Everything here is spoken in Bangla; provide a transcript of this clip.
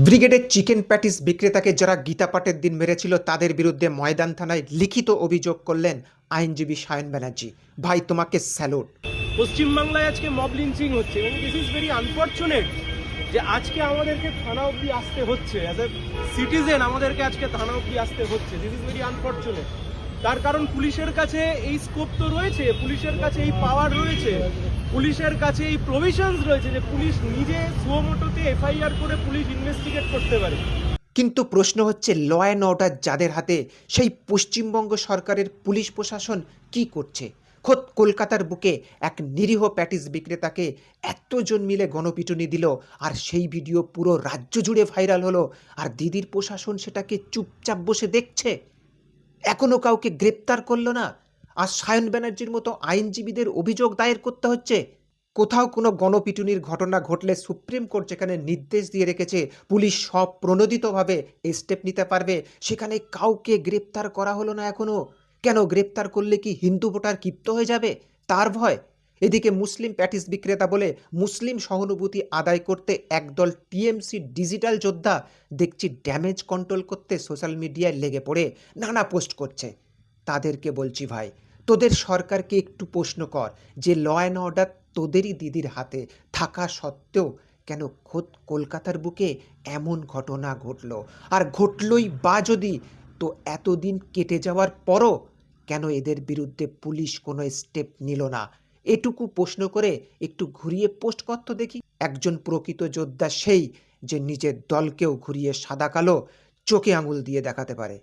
ব্রিগেডের চিকেন প্যাটিস বিক্রেতাকে যারা গীতা পাঠের দিন মেরেছিল তাদের বিরুদ্ধে ময়দান থানায় লিখিত অভিযোগ করলেন আইনজীবী সায়ন ব্যানার্জি। ভাই, তোমাকে স্যালুট। পশ্চিমবাংলায় আজকে মব লিঞ্চিং হচ্ছে এবং দিস ইজ ভেরি আনফর্চুনেট যে আজকে আমাদেরকে থানা অবধি আসতে হচ্ছে, অ্যাজ এ সিটিজেন আমাদেরকে আজকে থানা অবধি আসতে হচ্ছে। This is very unfortunate. তার কারণ পুলিশের কাছে এই স্কোপ তো রয়েছে, পুলিশের কাছে এই পাওয়ার রয়েছে, পুলিশের কাছে এই প্রভিশনস রয়েছে যে পুলিশ নিজে সুমোটোতে এফআইআর করে পুলিশ ইনভেস্টিগেট করতে পারে। কিন্তু প্রশ্ন হচ্ছে, ল অ্যান্ড অর্ডার যাদের হাতে, সেই পশ্চিমবঙ্গ সরকারের পুলিশ প্রশাসন কি করছে? খোদ কলকাতার বুকে এক নিরীহ প্যাটিস বিক্রেতাকে এতজন মিলে গণপিটুনি দিল, আর সেই ভিডিও পুরো রাজ্য জুড়ে ভাইরাল হলো, আর দিদির প্রশাসন সেটাকে চুপচাপ বসে দেখছে। এখনো কাউকে গ্রেপ্তার করলো না, আর সায়ন ব্যানার্জির মতো আইনজীবীদের অভিযোগ দায়ের করতে হচ্ছে। কোথাও কোনো গণপিটুনির ঘটনা ঘটলে সুপ্রিম কোর্ট যেখানে নির্দেশ দিয়ে রেখেছে পুলিশ সব প্রণোদিতভাবে স্টেপ নিতে পারবে, সেখানে কাউকে গ্রেপ্তার করা হলো না এখনো। কেন? গ্রেপ্তার করলে কি হিন্দু ভোটার ক্ষিপ্ত হয়ে যাবে, তার ভয়। এদিকে মুসলিম প্যাটিস বিক্রেতা বলে মুসলিম সহানুভূতি আদায় করতে একদল টিএমসি ডিজিটাল যোদ্ধা দেখছি ড্যামেজ কন্ট্রোল করতে সোশ্যাল মিডিয়ায় লেগে পড়ে নানা পোস্ট করছে। তাদেরকে বলছি, ভাই, তোদের সরকারকে একটু প্রশ্ন কর যে ল অ্যান্ড অর্ডার তোদেরই দিদির হাতে থাকা সত্ত্বেও কেন খোদ কলকাতার বুকে এমন ঘটনা ঘটলো, আর ঘটলই বা যদি, তো এতদিন কেটে যাওয়ার পরও কেন এদের বিরুদ্ধে পুলিশ কোনো স্টেপ নিল না? এটুকু প্রশ্ন করে একটু ঘুরিয়ে পোস্ট করত দেখি। একজন প্রকৃত যোদ্ধা সেই যে নিজের দলকেও ঘুরিয়ে সাদা কালো চোখে আঙুল দিয়ে দেখাতে পারে।